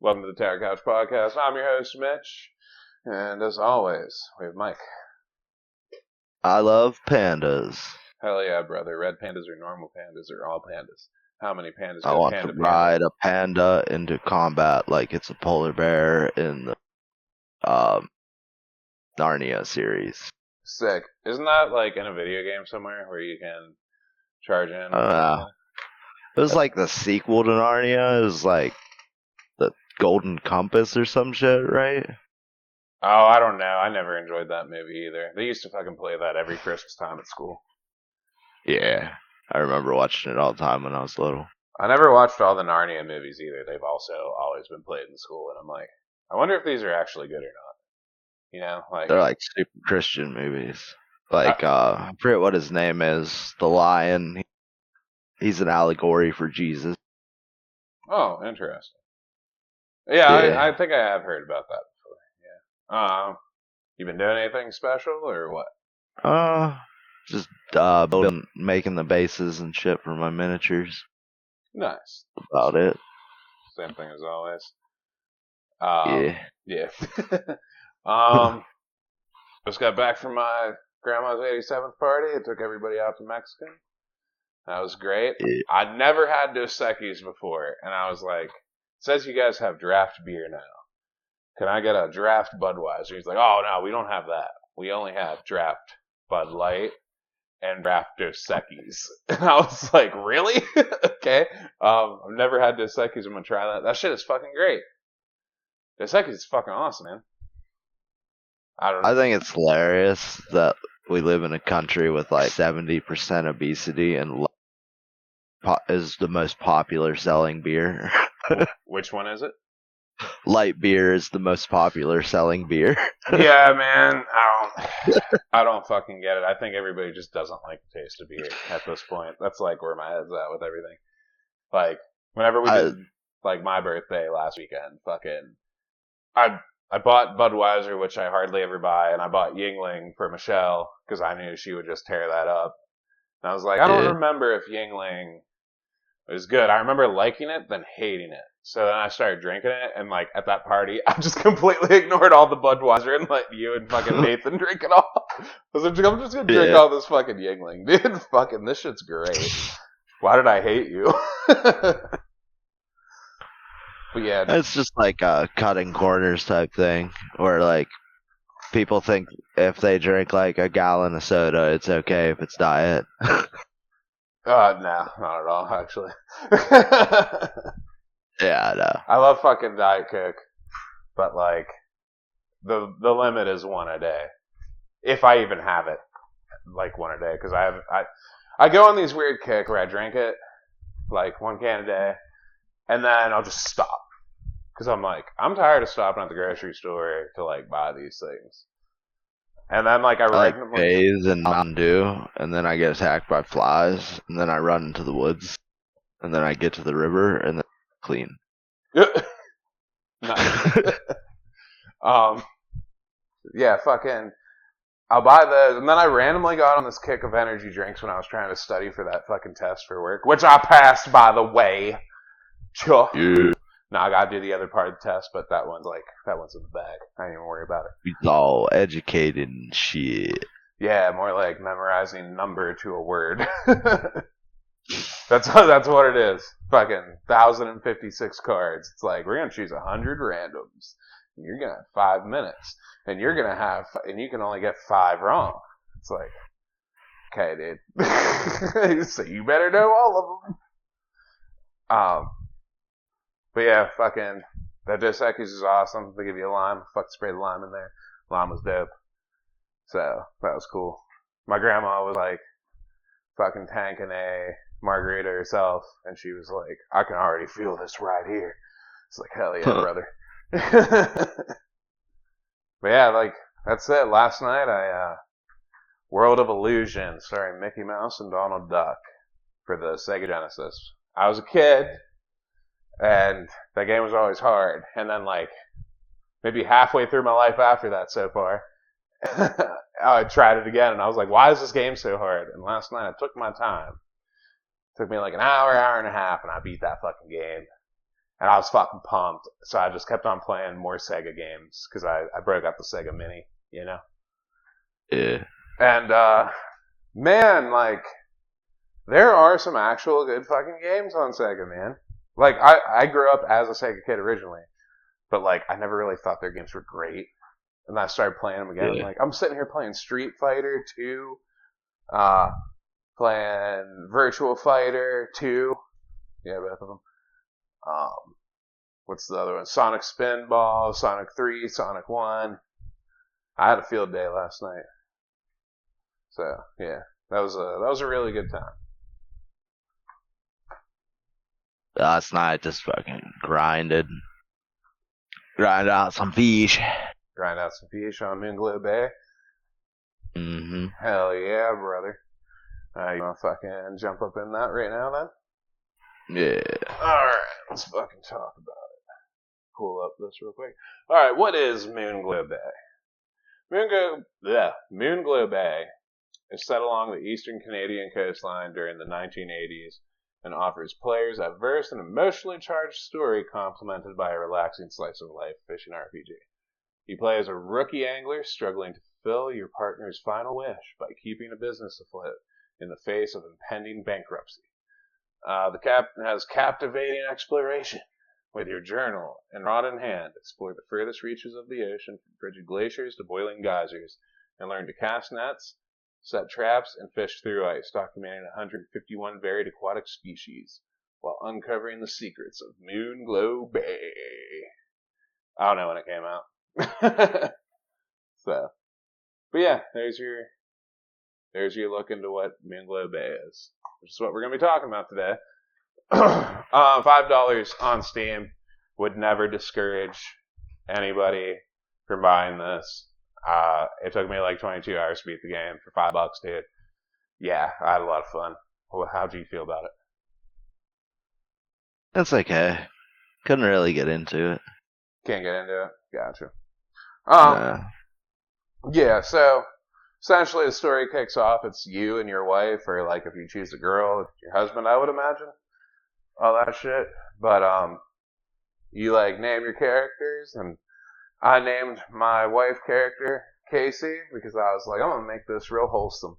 Welcome to the Tower Couch Podcast. I'm your host, Mitch. And as always, we have Mike. I love pandas. Hell yeah, brother. Red pandas or normal pandas or all pandas? How many pandas I go want panda to panda? ride a panda into combat like it's a polar bear in the Narnia series. Sick. Isn't that like in a video game somewhere where you can charge in? It was like the sequel to Narnia. It was like the Golden Compass or some shit, right? Oh, I don't know. I never enjoyed that movie either. They used to fucking play that every Christmas time at school. Yeah, I remember watching it all the time when I was little. I never watched all the Narnia movies either. They've also always been played in school, and I'm like, I wonder if these are actually good or not. You know, like They're like super Christian movies. Like I forget what his name is. The lion. He's an allegory for Jesus. Oh, interesting. Yeah, Yeah. I think I have heard about that before. Yeah. You been doing anything special or what? Just building, making the bases and shit for my miniatures. Nice. About it. Same thing as always. Yeah. Just got back from my grandma's 87th party. I took everybody out to Mexico. That was great. Yeah. I'd never had Dos Equis before, and I was like, it says you guys have draft beer now. Can I get a draft Budweiser? He's like, oh, no, we don't have that. We only have draft Bud Light and draft Dos Equis. And I was like, really? Okay. I've never had Dos Equis. I'm going to try that. That shit is fucking great. Dos Equis is fucking awesome, man. I think it's hilarious that we live in a country with like 70% obesity and is the most popular selling beer. Which one is it? Light beer is the most popular selling beer. Yeah, man. I don't fucking get it. I think everybody just doesn't like the taste of beer at this point. That's like where my head's at with everything. Like, whenever we did like my birthday last weekend, fucking I bought Budweiser, which I hardly ever buy, and I bought Yingling for Michelle because I knew she would just tear that up. And I was like, I don't remember if Yingling was good. I remember liking it, then hating it. So then I started drinking it, and like at that party, I just completely ignored all the Budweiser and let you and fucking Nathan drink it all. I was like, I'm just gonna drink all this fucking Yingling, dude. Fucking this shit's great. Why did I hate you? But yeah, it's just like a cutting corners type thing, where like people think if they drink like a gallon of soda, it's okay if it's diet. No, not at all, actually. Yeah, I know. I love fucking Diet Coke, but like the limit is one a day, if I even have it, like one a day, because I go on these weird kicks where I drink it like one can a day, and then I'll just stop. Because I'm like, I'm tired of stopping at the grocery store to like buy these things. And then like I like bathe in Mountain Dew, and then I get attacked by flies, and then I run into the woods, and then I get to the river, and then clean. Yeah, fucking I'll buy those, and then I randomly got on this kick of energy drinks when I was trying to study for that fucking test for work, which I passed, by the way. Yeah. No, I gotta do the other part of the test, but that one's in the bag. I ain't even worry about it. He's all educated and shit. Yeah, more like memorizing a number to a word. That's what it is. Fucking 1,056 cards. It's like, we're gonna choose 100 randoms. And you're gonna have 5 minutes. And and you can only get 5 wrong. It's like, okay, dude. So you better know all of them. But yeah, fucking, that Dos Equis is awesome. They give you a lime. Spray the lime in there. Lime was dope. So, that was cool. My grandma was like, fucking tanking a margarita herself, and she was like, I can already feel this right here. It's like, hell yeah, brother. But yeah, like, that's it. Last night, World of Illusion, starring Mickey Mouse and Donald Duck, for the Sega Genesis. I was a kid, and that game was always hard. And then, like, maybe halfway through my life after that so far, I tried it again, and I was like, why is this game so hard? And last night, I took my time. It took me like an hour and a half, and I beat that fucking game. And I was fucking pumped. So I just kept on playing more Sega games because I broke out the Sega Mini, you know? Yeah. And, man, like, there are some actual good fucking games on Sega, man. Like, I grew up as a Sega kid originally, but, like, I never really thought their games were great. And then I started playing them again. Yeah. Like, I'm sitting here playing Street Fighter 2, playing Virtual Fighter 2. Yeah, both of them. What's the other one? Sonic Spinball, Sonic 3, Sonic 1. I had a field day last night. So, yeah, that was a really good time. Last night, just fucking grind out some fish. Grind out some fish on Moonglow Bay. Mm-hmm. Hell yeah, brother. You wanna fucking jump up in that right now, then? Yeah. Alright, let's fucking talk about it. Pull up this real quick. Alright, what is Moonglow Bay? Moonglow Bay is set along the eastern Canadian coastline during the 1980s and offers players a diverse and emotionally charged story complemented by a relaxing slice of life fishing RPG. You play as a rookie angler struggling to fulfill your partner's final wish by keeping a business afloat in the face of impending bankruptcy. The captain has captivating exploration. With your journal and rod in hand, explore the furthest reaches of the ocean from frigid glaciers to boiling geysers, and learn to cast nets, set traps, and fish through ice, documenting 151 varied aquatic species, while uncovering the secrets of Moonglow Bay. I don't know when it came out. So, but yeah, there's your look into what Moonglow Bay is, which is what we're going to be talking about today. $5 on Steam would never discourage anybody from buying this. It took me like 22 hours to beat the game for $5, dude. Yeah, I had a lot of fun. How do you feel about it? That's okay. Couldn't really get into it. Can't get into it? Gotcha. Nah. Yeah, so essentially the story kicks off. It's you and your wife, or like if you choose a girl, your husband, I would imagine. All that shit. But, you like name your characters, and I named my wife character Casey because I was like, I'm gonna make this real wholesome.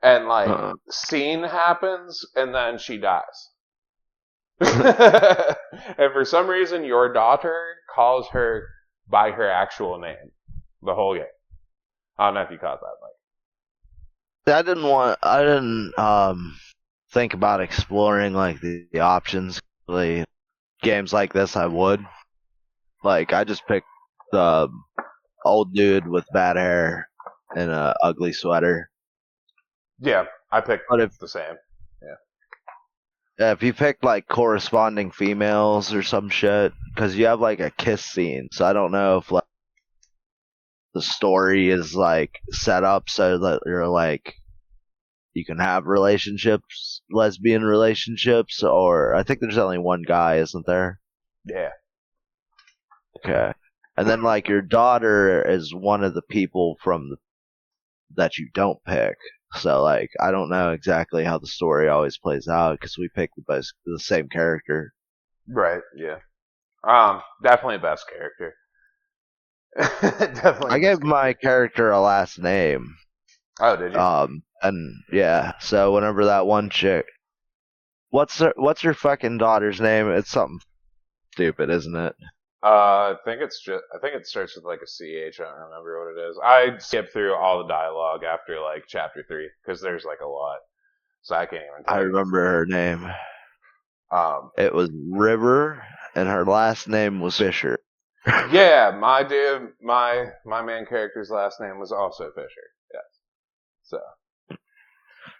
And like, scene happens, and then she dies. And for some reason, your daughter calls her by her actual name the whole game. I don't know if you caught that, Mike. I didn't think about exploring like the options. Like, games like this, I would. Like, I just picked the old dude with bad hair and a ugly sweater. Yeah, I picked But if the same. Yeah, if you picked like corresponding females or some shit, because you have like a kiss scene, so I don't know if like the story is like set up so that you're like you can have relationships, lesbian relationships, or I think there's only one guy, isn't there? Yeah. Okay. And then like your daughter is one of the people that you don't pick. So like I don't know exactly how the story always plays out because we pick the same character. Right. Yeah. Definitely best character. Definitely. I gave my character a last name. Oh, did you? And yeah, so whenever that one chick, what's her fucking daughter's name? It's something stupid, isn't it? I think it starts with like a CH. I don't remember what it is. I skipped through all the dialogue after like chapter 3 because there's like a lot, so I can't even. I remember her name. It was River, and her last name was Fisher. Yeah, my dude, my main character's last name was also Fisher. Yes.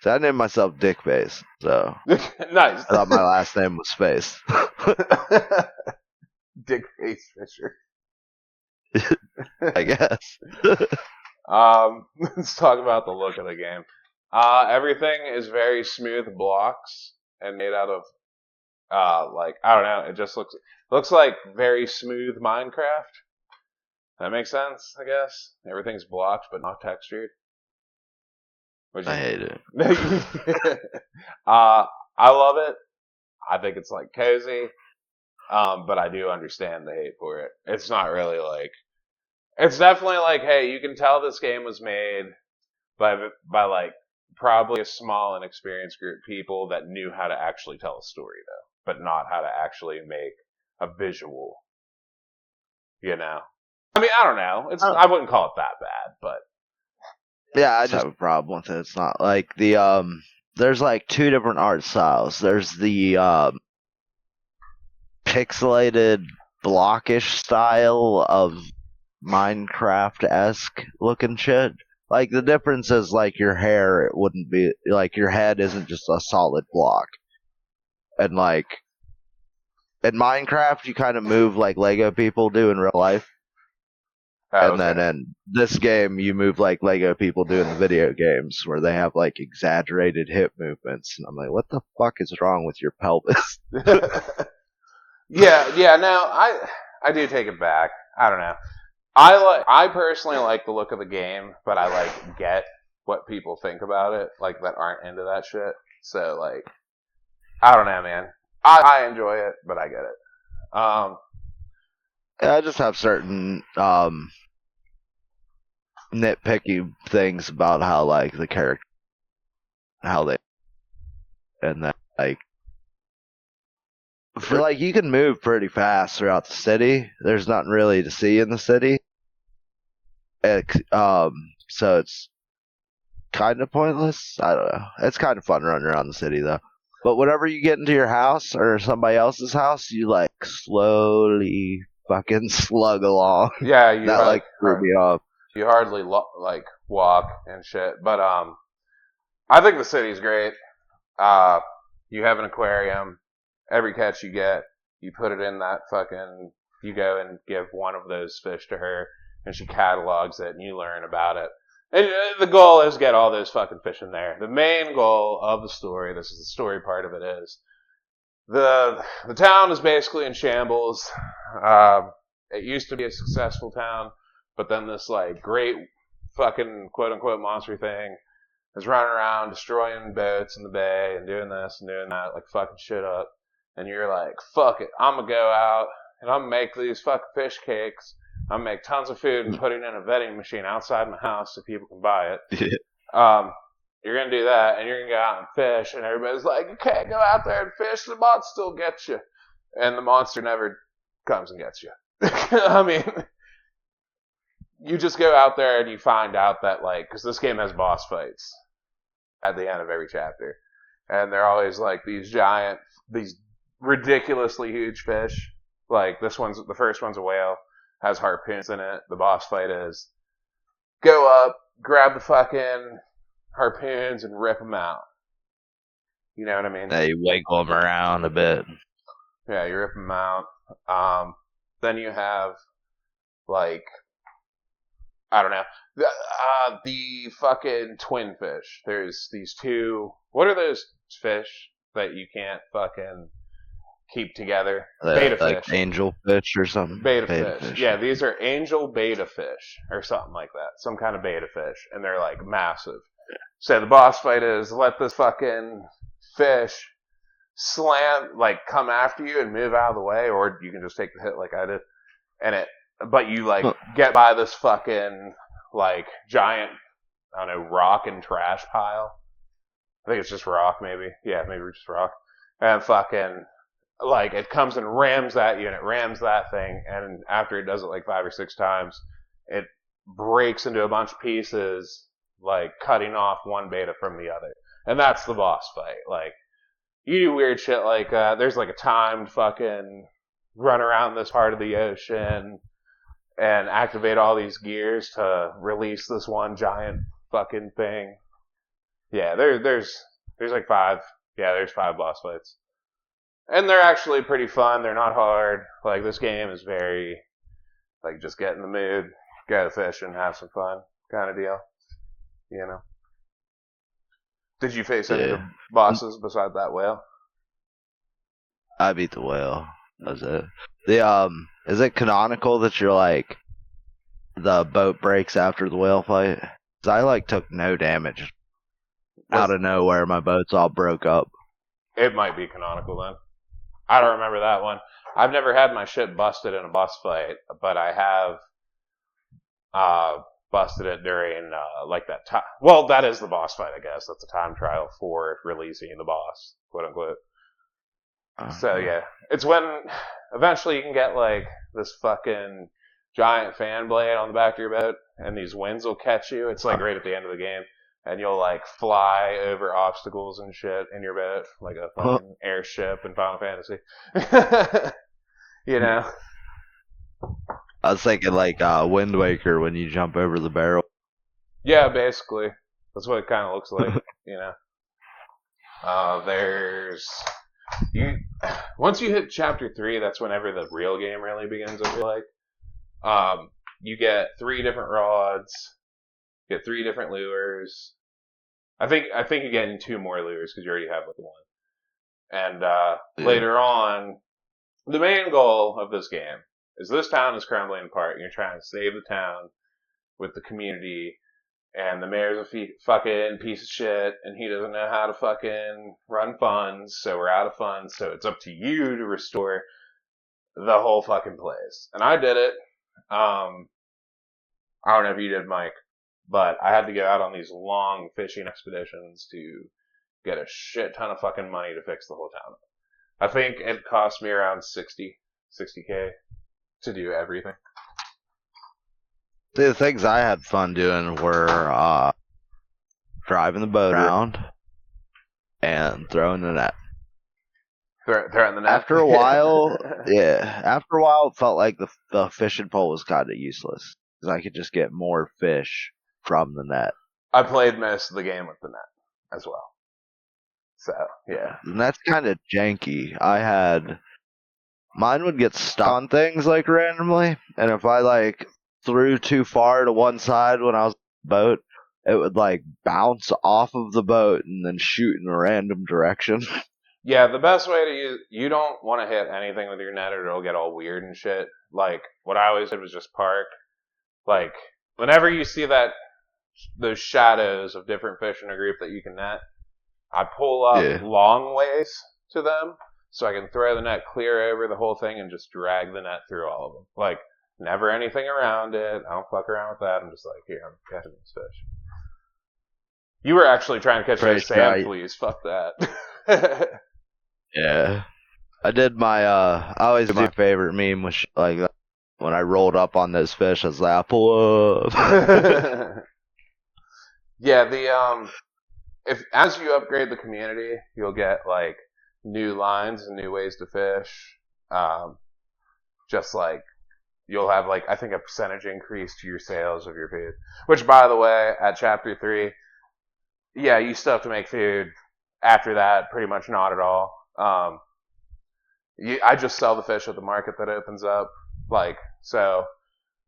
So I named myself Dickface. So nice. I thought my last name was Face. Dickface Fisher. I guess. Let's talk about the look of the game. Everything is very smooth blocks and made out of like I don't know. It just looks like very smooth Minecraft. That makes sense, I guess. Everything's blocked but not textured. I hate it. I love it. I think it's like cozy. But I do understand the hate for it. It's not really like, it's definitely like, hey, you can tell this game was made by like probably a small and experienced group of people that knew how to actually tell a story though, but not how to actually make a visual. You know, I mean, I don't know. I wouldn't call it that bad, but yeah, I just have a problem with it. It's not like there's like two different art styles. There's the pixelated blockish style of Minecraft-esque looking shit. Like the difference is like your hair, it wouldn't be like your head isn't just a solid block. And like in Minecraft, you kind of move like Lego people do in real life. okay. And then in this game, you move like Lego people do in the video games, where they have like exaggerated hip movements. And I'm like, what the fuck is wrong with your pelvis? yeah. No, I do take it back. I don't know. I personally like the look of the game, but I like get what people think about it, like that aren't into that shit. So like, I don't know, man. I enjoy it, but I get it. Yeah, I just have certain nitpicky things about how like the character, how they, and that like, for like you can move pretty fast throughout the city. There's nothing really to see in the city. So it's kind of pointless. I don't know. It's kind of fun running around the city though. But whenever you get into your house or somebody else's house, you like slowly fucking slug along. Yeah, you that like threw me off. You hardly like walk and shit, but I think the city's great. You have an aquarium. Every catch you get, you put it in that fucking. You go and give one of those fish to her, and she catalogs it, and you learn about it. And the goal is get all those fucking fish in there. The main goal of the story, this is the story part of it, is the town is basically in shambles. It used to be a successful town, but then this like great fucking quote unquote monster thing is running around destroying boats in the bay and doing this and doing that, like fucking shit up. And you're like, fuck it, I'm gonna go out and I'm gonna make these fucking fish cakes. I'm gonna make tons of food and put it in a vending machine outside my house so people can buy it. You're gonna do that and you're gonna go out and fish, and everybody's like, you can't go out there and fish, the monster still gets you. And the monster never comes and gets you. I mean, you just go out there and you find out that, like, because this game has boss fights at the end of every chapter. And they're always like these ridiculously huge fish. Like the first one's a whale, has harpoons in it. The boss fight is go up, grab the fucking harpoons and rip them out. You know what I mean? They wiggle them around a bit. Yeah, you rip them out. Then you have, like, I don't know, the fucking twin fish. There's these two. What are those fish that you can't fucking keep together? Beta like fish. Angel fish or something? Beta fish. Yeah, these are angel beta fish or something like that. Some kind of beta fish. And they're like massive. So the boss fight is let this fucking fish come after you and move out of the way, or you can just take the hit like I did. But you like get by this fucking like giant, I don't know, rock and trash pile. I think it's just rock, maybe. Yeah, maybe just rock. And fucking, like, it comes and rams at you, and it rams that thing, and after it does it like 5 or 6 times, it breaks into a bunch of pieces, like cutting off one beta from the other. And that's the boss fight. Like, you do weird shit like, there's like a timed fucking run around this part of the ocean and activate all these gears to release this one giant fucking thing. Yeah, there's like 5. Yeah, there's 5 boss fights. And they're actually pretty fun. They're not hard. Like, this game is very, like, just get in the mood, go fishing, have some fun kind of deal. You know? Did you face any of the bosses besides that whale? I beat the whale. That was it. Is it canonical that you're like, the boat breaks after the whale fight? 'Cause I like took no damage. Out of nowhere, my boats all broke up. It might be canonical then. I don't remember that one. I've never had my shit busted in a boss fight, but I have busted it during like that time. Well, that is the boss fight, I guess. That's a time trial for releasing the boss, quote unquote. So yeah, it's when eventually you can get like this fucking giant fan blade on the back of your boat, and these winds will catch you. It's like right at the end of the game, and you'll like fly over obstacles and shit in your boat like a fucking airship in Final Fantasy. You know? I was thinking like Wind Waker when you jump over the barrel. Yeah, basically. That's what it kind of looks like, you know. Once you hit chapter 3, that's whenever the real game really begins, I feel like. You get 3 different rods, you get 3 different lures. I think you're getting 2 more lures because you already have like 1. And later on, the main goal of this game is this town is crumbling apart, and you're trying to save the town with the community, and the mayor's a fucking piece of shit, and he doesn't know how to fucking run funds, so we're out of funds, so it's up to you to restore the whole fucking place. And I did it. I don't know if you did, Mike, but I had to go out on these long fishing expeditions to get a shit ton of fucking money to fix the whole town. I think it cost me around 60K to do everything. The things I had fun doing were driving the boat around and throwing the net. Throwing the net? After a while, it felt like the fishing pole was kind of useless because I could just get more fish from the net. I played most of the game with the net as well. So, yeah. And that's kind of janky. Mine would get stuck on things like randomly, and if I like threw too far to one side when I was on the boat, it would like bounce off of the boat and then shoot in a random direction. Yeah, the best way to use, you don't want to hit anything with your net or it'll get all weird and shit. Like, what I always did was just park. Like, whenever you see those shadows of different fish in a group that you can net, I pull up long ways to them so I can throw the net clear over the whole thing and just drag the net through all of them. Like, never anything around it. I don't fuck around with that. I'm just like, here, I'm catching these fish. You were actually trying to catch those sand fleas. Fuck that. Yeah. I did I always do my favorite meme with like that. When I rolled up on those fish, I was like, pull up. Yeah, if as you upgrade the community, you'll get like new lines and new ways to fish. Just like you'll have like I think a percentage increase to your sales of your food. Which, by the way, at chapter 3, yeah, you still have to make food. After that, pretty much not at all. I just sell the fish at the market that opens up. Like, so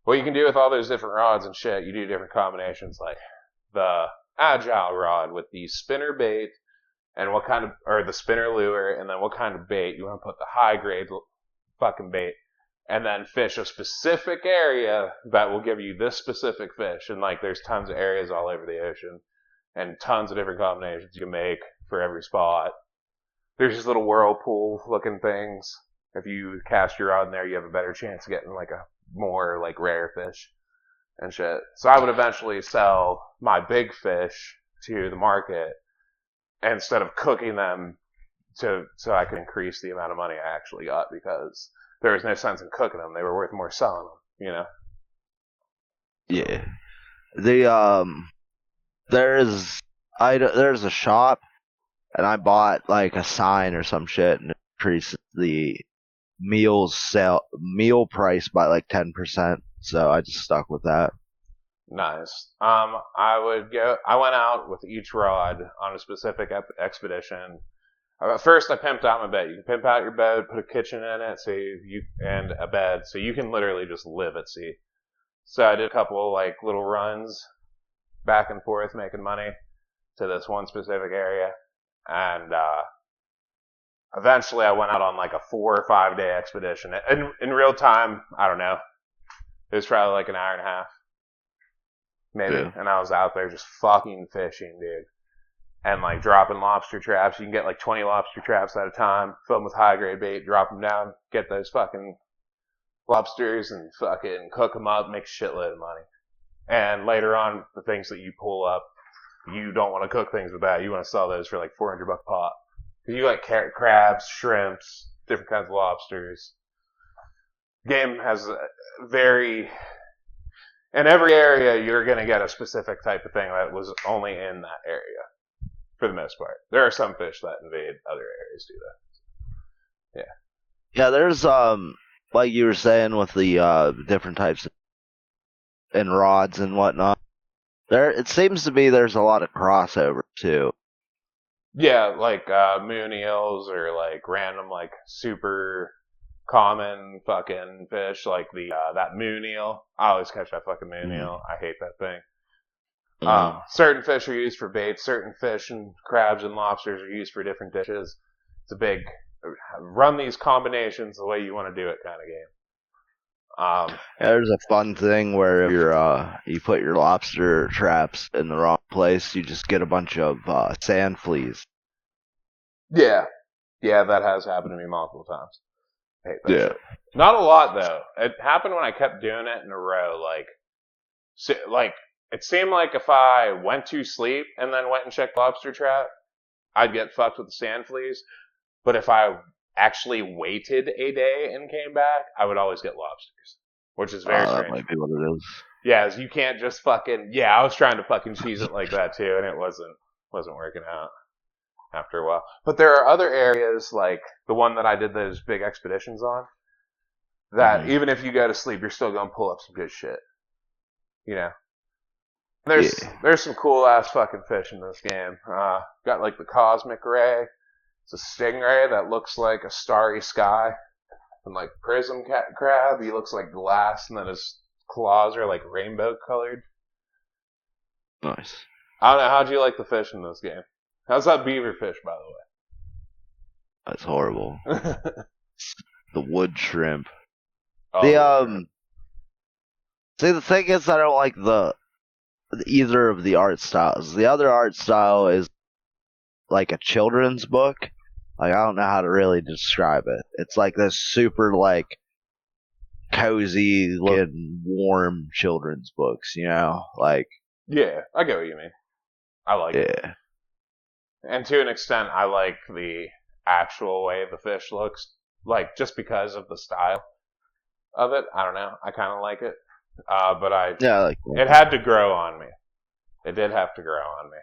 what you can do with all those different rods and shit, you do different combinations, like the agile rod with the spinner bait and or the spinner lure, and then what kind of bait you want to put the high grade fucking bait, and then fish a specific area that will give you this specific fish. And like, there's tons of areas all over the ocean and tons of different combinations you can make for every spot. There's these little whirlpool looking things. If you cast your rod in there, you have a better chance of getting like a more like rare fish and shit. So I would eventually sell my big fish to the market instead of cooking them so I could increase the amount of money I actually got, because there was no sense in cooking them. They were worth more selling them, you know? Yeah. There's a shop, and I bought like a sign or some shit, and it increases the meal price by like 10%. So I just stuck with that. Nice. I went out with each rod on a specific expedition. First, I pimped out my bed. You can pimp out your bed, put a kitchen in it, and a bed, so you can literally just live at sea. So I did a couple like little runs back and forth, making money to this one specific area, and eventually I went out on like a 4 or 5 day expedition. In real time, I don't know. It was probably like an hour and a half, maybe, and I was out there just fucking fishing, dude. and like dropping lobster traps. You can get like 20 lobster traps at a time, fill them with high grade bait, drop them down, get those fucking lobsters and fucking cook them up, make a shitload of money. And later on, the things that you pull up, you don't want to cook things with that. You want to sell those for like $400 a pop. Cause you like crabs, shrimps, different kinds of lobsters. Game has a very, in every area, you're going to get a specific type of thing that was only in that area, for the most part. There are some fish that invade other areas, do that. Yeah. Yeah, there's like you were saying with the different types of and rods and whatnot. It seems to be there's a lot of crossover too. Yeah, like moon eels or like random like super common fucking fish like the that moon eel. I always catch that fucking moon eel. I hate that thing. Certain fish are used for bait. Certain fish and crabs and lobsters are used for different dishes. It's a big run these combinations the way you want to do it kind of game. There's a fun thing where if you put your lobster traps in the wrong place, you just get a bunch of sand fleas. Yeah, that has happened to me multiple times. I hate that shit. Not a lot though. It happened when I kept doing it in a row. Like it seemed like if I went to sleep and then went and checked lobster trap, I'd get fucked with the sand fleas. But if I actually waited a day and came back, I would always get lobsters, which is very strange. That might be what it is. Yeah, you can't just fucking. Yeah, I was trying to fucking cheese it like that too, and it wasn't working out after a while. But there are other areas like the one that I did those big expeditions on that even if you go to sleep, you're still gonna pull up some good shit. You know, there's some cool ass fucking fish in this game. Got like the cosmic ray. It's a stingray that looks like a starry sky. And like prism crab, he looks like glass, and then his claws are like rainbow colored. Nice. I don't know, how'd you like the fish in this game? How's that beaver fish, by the way? That's horrible. The wood shrimp. Oh, See, the thing is, I don't like either of the art styles. The other art style is like a children's book. Like, I don't know how to really describe it. It's like this super, like, cozy looking, warm children's books, you know? Like, yeah, I get what you mean. I like it. And to an extent, I like the actual way the fish looks. Like, just because of the style of it. I don't know. I kind of like it. But it had to grow on me. It did have to grow on me.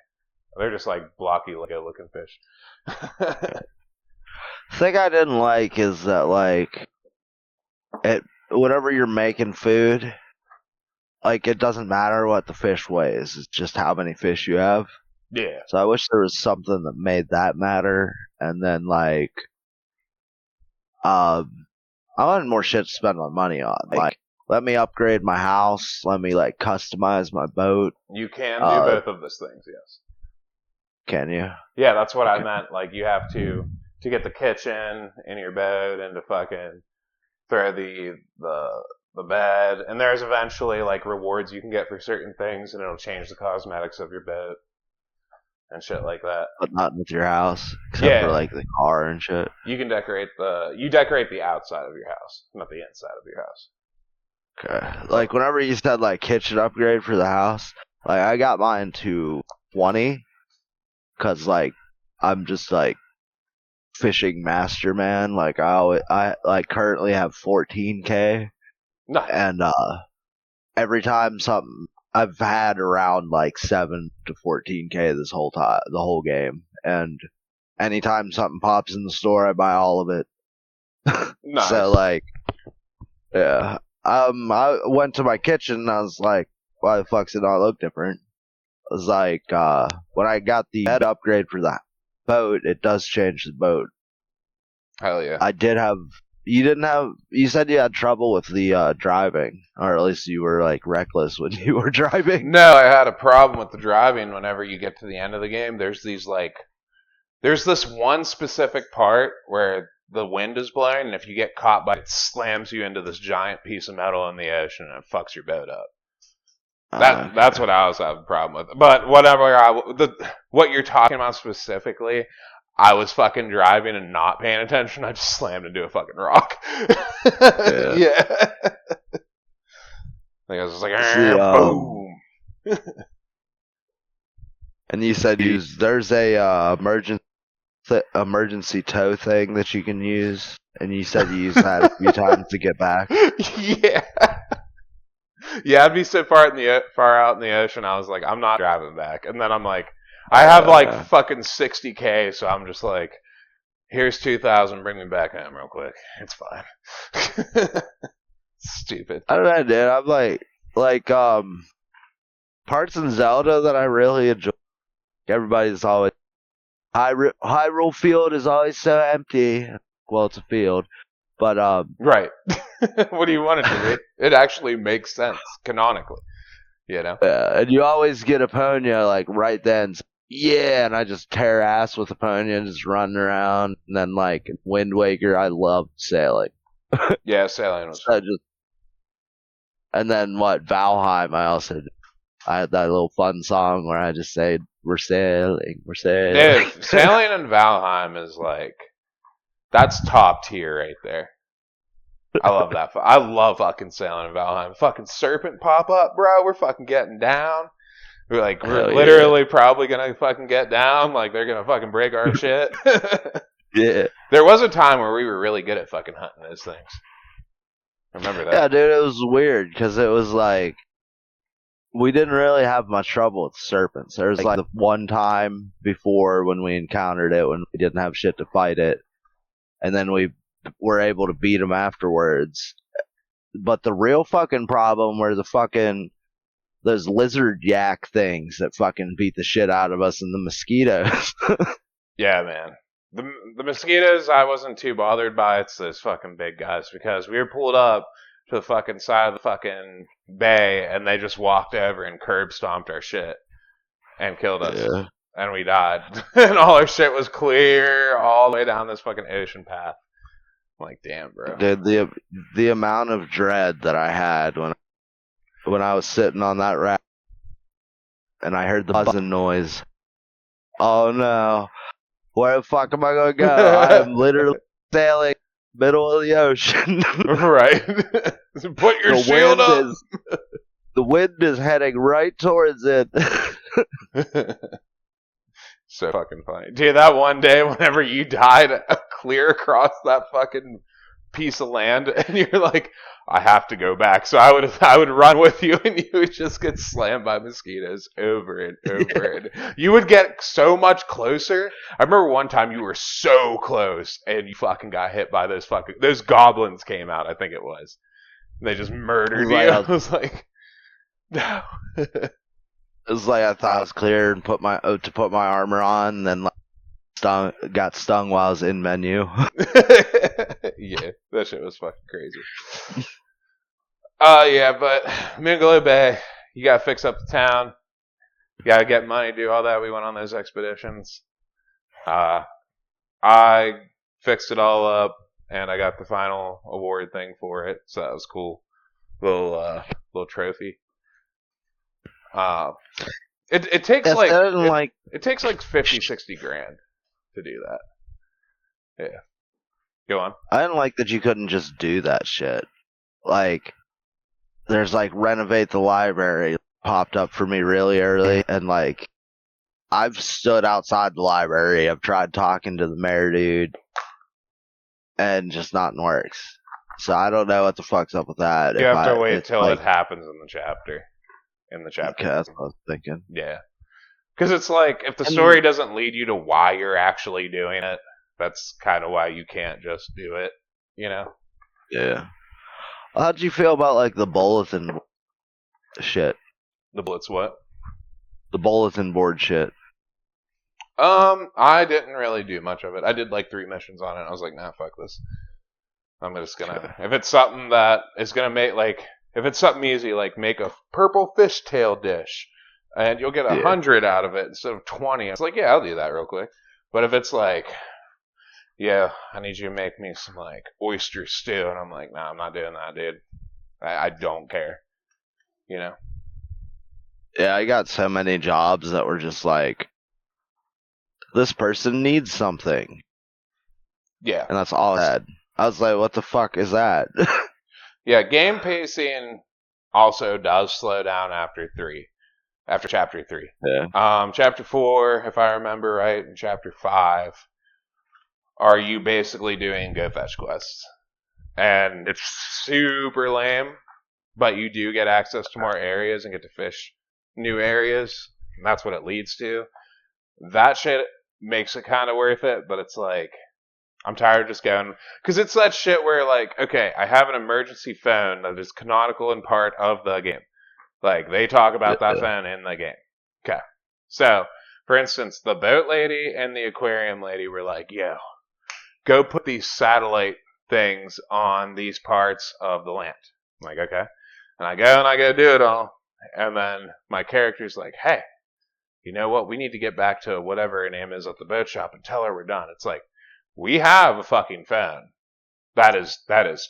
They're just like blocky looking fish. The thing I didn't like is that, like, whenever you're making food, like, it doesn't matter what the fish weighs. It's just how many fish you have. Yeah. So I wish there was something that made that matter. And then, like, I wanted more shit to spend my money on. Like, let me upgrade my house. Let me, like, customize my boat. You can do both of those things, yes. Can you? Yeah, that's what I meant. Like, you have to get the kitchen in your boat and to fucking throw the bed. And there's eventually, like, rewards you can get for certain things, and it'll change the cosmetics of your boat and shit like that. But not with your house, except for, like, the car and shit. You can decorate the outside of your house, not the inside of your house. Okay. Like, whenever you said, like, kitchen upgrade for the house, like, I got mine to 20, because, like, I'm just, like, fishing master man. Like, I like, currently have 14K. Nice. And, every time I've had around, like, 7 to 14K the whole game. And anytime something pops in the store, I buy all of it. Nice. So, like, yeah. I went to my kitchen and I was like, why the fuck's it not look different? I was like, when I got the bed upgrade for the boat, it does change the boat. Hell yeah. You said you had trouble with the driving, or at least you were, like, reckless when you were driving. No, I had a problem with the driving whenever you get to the end of the game. There's this one specific part where the wind is blowing, and if you get caught by it, it slams you into this giant piece of metal in the ocean, and it fucks your boat up. That's what I was having a problem with. But whatever, what you're talking about specifically, I was fucking driving and not paying attention. I just slammed into a fucking rock. Yeah. Like I was just like, boom. And you said there's a emergency tow thing that you can use, and you said you used that a few times to get back. Yeah. Yeah, I'd be so far out in the ocean. I was like, I'm not driving back. And then I'm like, I have like fucking 60K, so I'm just like, here's 2,000. Bring me back home real quick. It's fine. Stupid. I don't know, dude. I'm like parts in Zelda that I really enjoy. Everybody's always Hyrule Field is always so empty. Well, it's a field, but right. What do you want it to be? It actually makes sense canonically, you know. Yeah, and you always get Epona like right then. Yeah, and I just tear ass with Epona and just running around. And then like Wind Waker, I loved sailing. Yeah, sailing was. And then what? Valheim, I had that little fun song where I just say, "We're sailing, we're sailing." Dude, sailing in Valheim is like, that's top tier right there. I love that. I love fucking sailing in Valheim. Fucking serpent pop up, bro. We're fucking getting down. We're literally probably gonna fucking get down. Like they're gonna fucking break our shit. Yeah. There was a time where we were really good at fucking hunting those things. Remember that? Yeah, dude, it was weird because it was like we didn't really have much trouble with serpents. There was like the one time before when we encountered it when we didn't have shit to fight it, and then we were able to beat them afterwards. But the real fucking problem were those lizard yak things that fucking beat the shit out of us, and the mosquitoes. Yeah, man. The mosquitoes I wasn't too bothered by. It's those fucking big guys because we were pulled up to the fucking side of the fucking bay and they just walked over and curb stomped our shit and killed us. Yeah. And we died. And all our shit was clear all the way down this fucking ocean path. I'm like, damn, bro. Dude, the amount of dread that I had when I was sitting on that raft and I heard the buzzing noise. Oh no. Where the fuck am I going to go? I am literally sailing middle of the ocean. Right. Put your shield up. The wind is heading right towards it. So fucking funny. Dude, that one day whenever you died clear across that fucking piece of land and you're like, I have to go back. So I would run with you and you would just get slammed by mosquitoes over and over. And you would get so much closer. I remember one time you were so close and you fucking got hit by those goblins came out, I think it was. And they just murdered you. I was like, no. It was like I thought I was clear and put my armor on and then got stung while I was in menu. Yeah, that shit was fucking crazy. Yeah, but Moonglow Bay, you gotta fix up the town. You gotta get money, do all that. We went on those expeditions. I fixed it all up, and I got the final award thing for it, so that was cool. Little trophy. It takes it takes like 50, 60 grand to do that. Yeah. Go on. I didn't like that you couldn't just do that shit. Like, there's like renovate the library popped up for me really early, and like I've stood outside the library. I've tried talking to the mayor dude, and just nothing works. So I don't know what the fuck's up with that. You have to wait till it happens in the chapter. Okay, that's what I was thinking. Yeah. Because it's like, if the story doesn't lead you to why you're actually doing it, that's kind of why you can't just do it, you know? Yeah. How'd you feel about, like, the bulletin shit? The bullets what? The bulletin board shit. I didn't really do much of it. I did, like, 3 missions on it. I was like, nah, fuck this. I'm just gonna... If it's something that is gonna make, like... If it's something easy, like, make a purple fishtail dish, and you'll get 100 out of it instead of 20. It's like, yeah, I'll do that real quick. But if it's like... Yeah, I need you to make me some, like, oyster stew. And I'm like, nah, I'm not doing that, dude. I don't care. You know? Yeah, I got so many jobs that were just like, this person needs something, Yeah. and that's all I had. I was like, what the fuck is that? Yeah, game pacing also does slow down after chapter 3. Yeah. Chapter 4, if I remember right, and chapter 5 are you basically doing go fetch quests. And it's super lame, but you do get access to more areas and get to fish new areas. And that's what it leads to. That shit makes it kind of worth it, but it's like, I'm tired of just going, because it's that shit where like, okay, I have an emergency phone that is canonical and part of the game. Like, they talk about that phone in the game. Okay. So, for instance, the boat lady and the aquarium lady were like, yo, go put these satellite things on these parts of the land. I'm like, okay. And I go do it all. And then my character's like, hey, you know what? We need to get back to whatever her name is at the boat shop and tell her we're done. It's like, we have a fucking phone. That is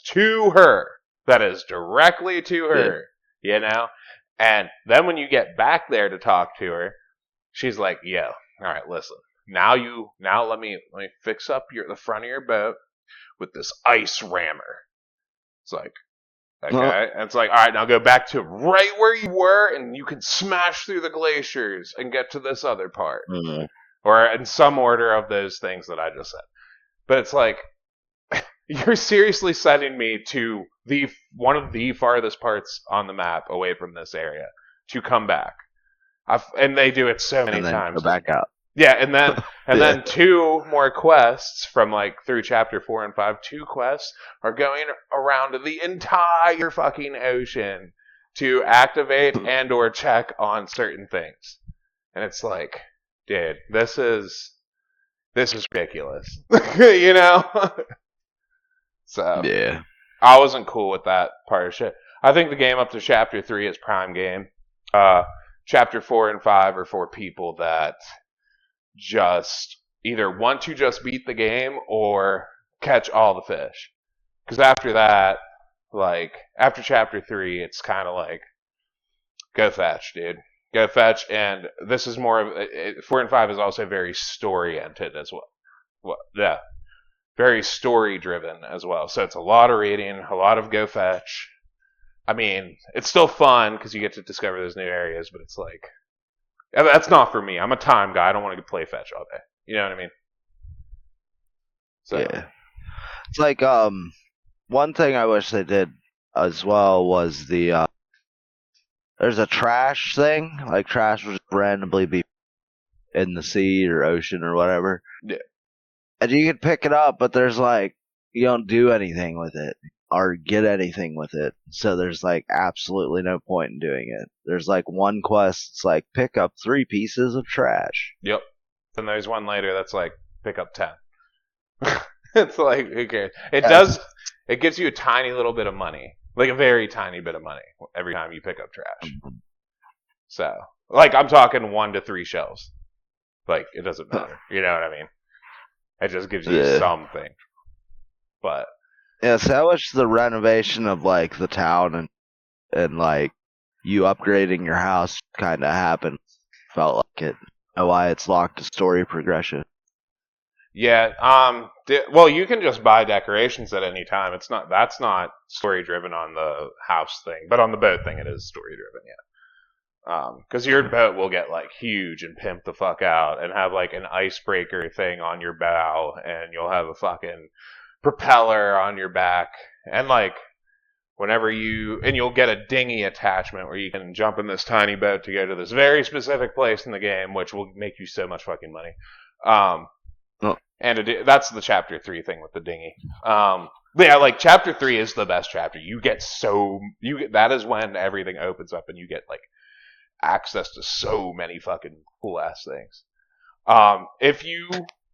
to her. That is directly to her. Yeah. You know? And then when you get back there to talk to her, she's like, yo, all right, listen. Now let me fix up the front of your boat with this ice rammer. It's like, okay. And it's like, all right, now go back to right where you were and you can smash through the glaciers and get to this other part. Mm-hmm. Or in some order of those things that I just said. But it's like, you're seriously sending me to one of the farthest parts on the map away from this area to come back. And they do it so many times. Go back out. Yeah, and then 2 more quests from like through chapter 4 and 5. 2 quests are going around the entire fucking ocean to activate and or check on certain things. And it's like, dude, this is ridiculous. You know? So yeah, I wasn't cool with that part of shit. I think the game up to chapter 3 is prime game. Chapter 4 and 5 are for people that just either want to just beat the game or catch all the fish. Because after that, like, after chapter 3, it's kind of like, go fetch, dude. Go fetch, and this is more of, 4 and 5 is also very story-oriented as well. Yeah. Very story-driven as well. So it's a lot of reading, a lot of go fetch. I mean, it's still fun because you get to discover those new areas, but it's like, that's not for me. I'm a time guy. I don't want to play fetch all day. You know what I mean? So. Yeah. It's like, one thing I wish they did as well was there's a trash thing. Like, trash will just randomly be in the sea or ocean or whatever. Yeah. And you can pick it up, but there's like, you don't do anything with it or get anything with it. So there's like absolutely no point in doing it. There's like one quest, it's like pick up 3 pieces of trash. Yep. Then there's one later that's like pick up 10. It's like, who cares? It gives you a tiny little bit of money. Like a very tiny bit of money every time you pick up trash. So, like, I'm talking 1 to 3 shells. Like, it doesn't matter. You know what I mean? It just gives you something. But yeah, so I wish the renovation of like the town and like you upgrading your house kind of happened. Felt like it. I know why it's locked to story progression. Yeah. Well, you can just buy decorations at any time. That's not story driven on the house thing, but on the boat thing, it is story driven. Yeah. Because your boat will get like huge and pimp the fuck out and have like an icebreaker thing on your bow, and you'll have a fucking propeller on your back, and like you'll get a dinghy attachment where you can jump in this tiny boat to go to this very specific place in the game, which will make you so much fucking money. And that's the chapter 3 thing with the dinghy. But yeah, like chapter 3 is the best chapter. That is when everything opens up and you get like access to so many fucking cool ass things.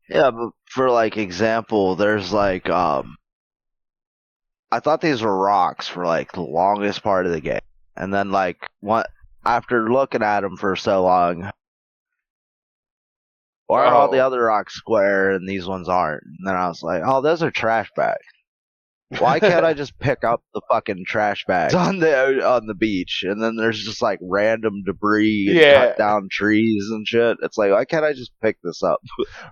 Yeah, but for like example, there's like I thought these were rocks for like the longest part of the game, and then like after looking at them for so long, why are all the other rocks square and these ones aren't? And then I was like, oh, those are trash bags. Why can't I just pick up the fucking trash bags on the beach, and then there's just like random debris and Yeah, cut down trees and shit? It's like, why can't I just pick this up?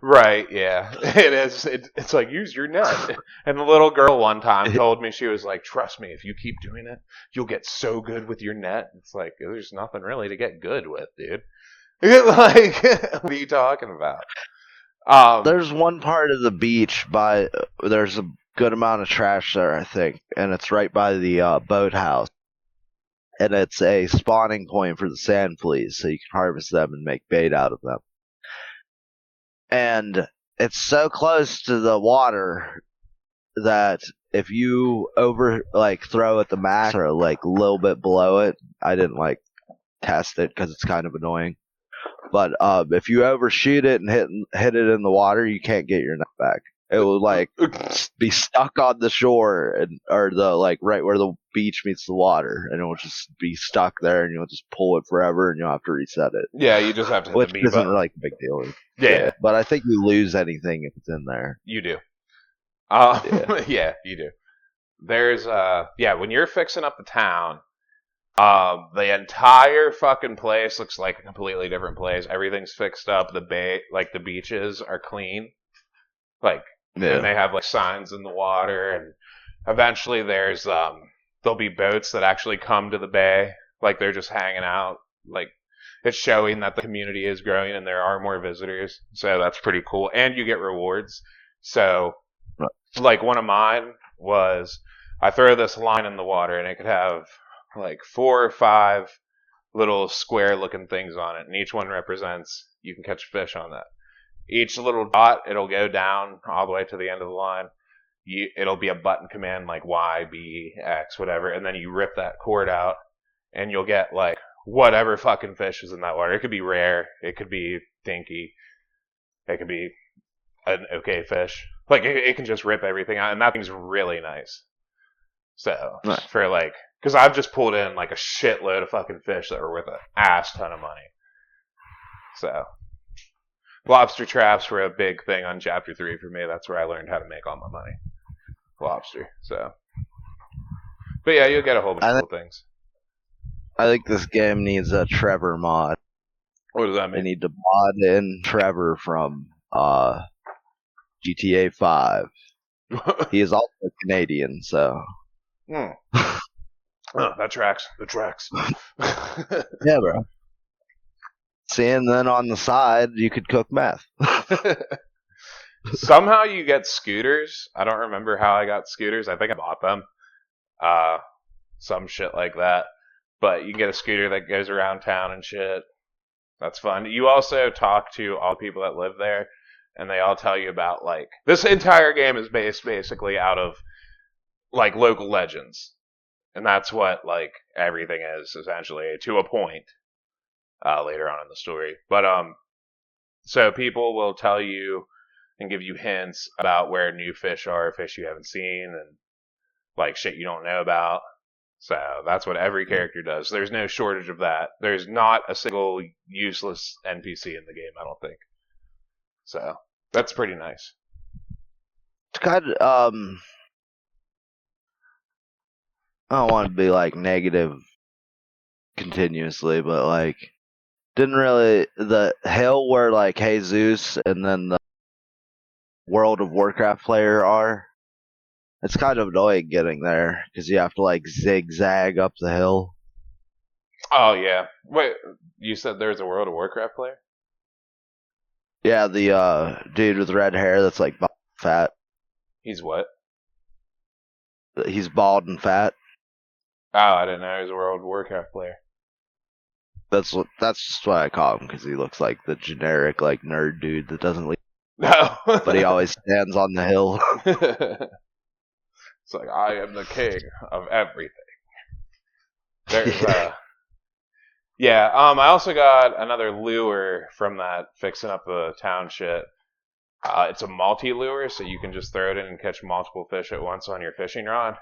right, yeah. It is. It's like, use your net. And the little girl one time told me, she was like, trust me, if you keep doing it, you'll get so good with your net. It's like, there's nothing really to get good with, dude. Like, what are you talking about? There's one part of the beach there's a good amount of trash there, I think, and it's right by the boathouse. And it's a spawning point for the sand fleas, so you can harvest them and make bait out of them. And it's so close to the water that if you throw at the max or like a little bit below it, I didn't like test it because it's kind of annoying. But if you overshoot it and hit it in the water, you can't get your net back. It will like be stuck on the shore or the like right where the beach meets the water, and it will just be stuck there, and you'll just pull it forever, and you'll have to reset it. Yeah, you just have to hit Which the B isn't button. like a big deal. Yeah, But I think you lose anything if it's in there. you do. Yeah. Yeah, you do. There's when you're fixing up the town, the entire fucking place looks like a completely different place. Everything's fixed up. The bay, like the beaches, are clean. Like, and they have like signs in the water. And eventually, there'll be boats that actually come to the bay. Like they're just hanging out. Like it's showing that the community is growing and there are more visitors. So that's pretty cool. And you get rewards. So, like one of mine was I throw this line in the water and it could have like 4 or 5 little square looking things on it, and each one represents you can catch fish on that. Each little dot, it'll go down all the way to the end of the line. It'll be a button command like Y, B, X, whatever, and then you rip that cord out, and you'll get like whatever fucking fish is in that water. It could be rare, it could be dinky, it could be an okay fish. Like it can just rip everything out, and that thing's really nice. So Nice. for like, because I've just pulled in like a shitload of fucking fish that were worth an ass ton of money. So lobster traps were a big thing on chapter 3 for me. That's where I learned how to make all my money. Lobster. So, but yeah, you'll get a whole bunch of cool things. I think this game needs a Trevor mod. What does that They mean? need to mod in Trevor from GTA 5. He is also Canadian, so. Oh, that tracks. That tracks. Yeah, bro. See, and then on the side, you could cook meth. Somehow you get scooters. I don't remember how I got scooters. I think I bought them. Some shit like that. But you can get a scooter that goes around town and shit. That's fun. You also talk to all people that live there, and they all tell you about, like, this entire game is based basically out of, like, local legends. And that's what, like, everything is, essentially, to a point, later on in the story. But, so people will tell you and give you hints about where new fish are, fish you haven't seen, and, like, shit you don't know about. So that's what every character does. There's no shortage of that. There's not a single useless NPC in the game, I don't think. So that's pretty nice. It's kind of, I don't want to be like negative continuously, but like, didn't really the hill where like Jesus and then the World of Warcraft player are. It's kind of annoying getting there because you have to like zigzag up the hill. Oh yeah. Wait, you said there's a World of Warcraft player? Yeah, the dude with red hair that's like bald and fat. He's what? He's bald and fat. Oh, I didn't know he was a World of Warcraft player. That's just what I call him because he looks like the generic like nerd dude that doesn't leave. No. But he always stands on the hill. It's like, I am the king of everything. There's yeah, I also got another lure from that fixing up the town shit. It's a multi-lure, so you can just throw it in and catch multiple fish at once on your fishing rod.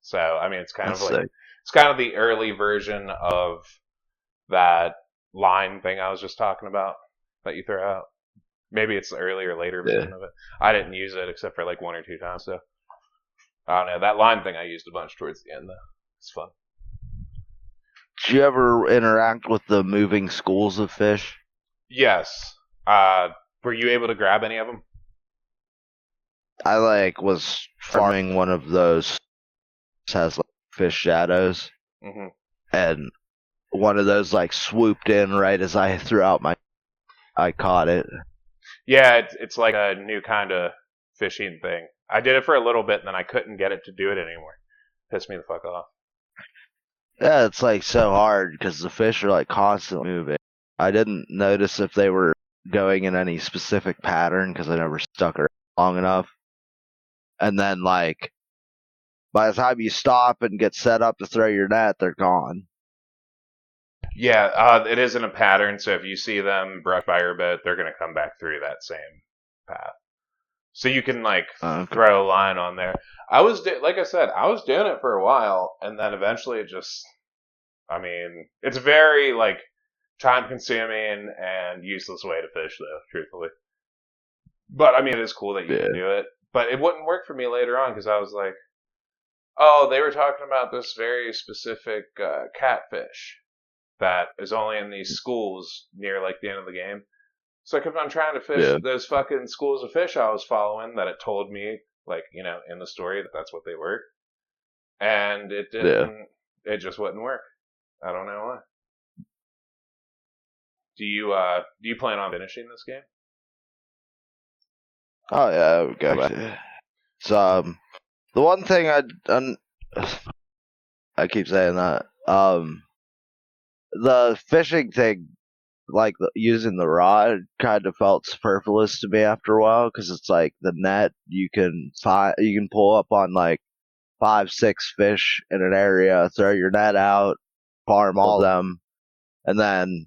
So, I mean, it's kind That's of like, sick. it's kind of the early version of that line thing I was just talking about that you throw out. Maybe it's the earlier or later version of it. I didn't use it except for like 1 or 2 times, so. I don't know. That line thing I used a bunch towards the end, though. It's fun. Did you ever interact with the moving schools of fish? Yes. Were you able to grab any of them? I was farming one of those has fish shadows, Mm-hmm. and one of those swooped in right as I threw out my. I caught it. Yeah, it's like a new kind of fishing thing. I did it for a little bit, and then I couldn't get it to do it anymore. Pissed me the fuck off. Yeah, it's so hard because the fish are constantly moving. I didn't notice if they were going in any specific pattern because I never stuck around long enough. And then by the time you stop and get set up to throw your net, they're gone. Yeah, it is in a pattern, so if you see them brushed by your boat, they're gonna come back through that same path. So you can Okay. throw a line on there. Like I said, I was doing it for a while, and then eventually it just. I mean, it's very time consuming and useless way to fish, though. Truthfully, but I mean, it is cool that you Yeah. can do it. But it wouldn't work for me later on because I was like, oh, they were talking about this very specific catfish that is only in these schools near the end of the game. So I kept on trying to fish Yeah. those fucking schools of fish I was following that it told me, in the story that that's what they were. And it didn't, it just wouldn't work. I don't know why. Do you plan on finishing this game? Oh yeah, we go back. So the one thing I keep saying that the fishing thing, using the rod, kind of felt superfluous to me after a while because it's the net you can pull up on 5, 6 fish in an area, throw your net out, farm all of them, and then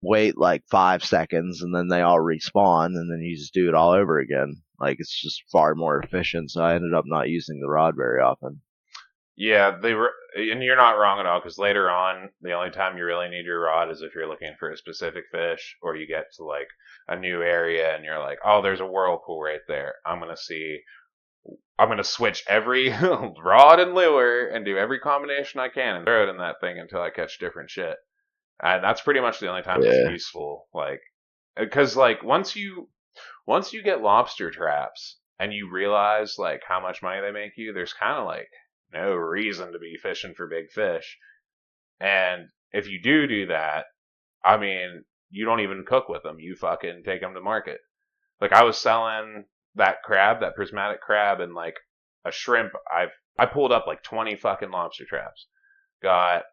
wait 5 seconds, and then they all respawn, and then you just do it all over again. It's just far more efficient. So I ended up not using the rod very often. Yeah, and you're not wrong at all because later on, the only time you really need your rod is if you're looking for a specific fish, or you get to a new area and you're like, oh, there's a whirlpool right there. I'm gonna switch every rod and lure and do every combination I can and throw it in that thing until I catch different shit. And that's pretty much the only time it's useful. Because once you get lobster traps and you realize how much money they make you, there's kind of no reason to be fishing for big fish. And if you do that, I mean, you don't even cook with them. You fucking take them to market. I was selling that crab, that prismatic crab, and a shrimp. I pulled up 20 fucking lobster traps. Got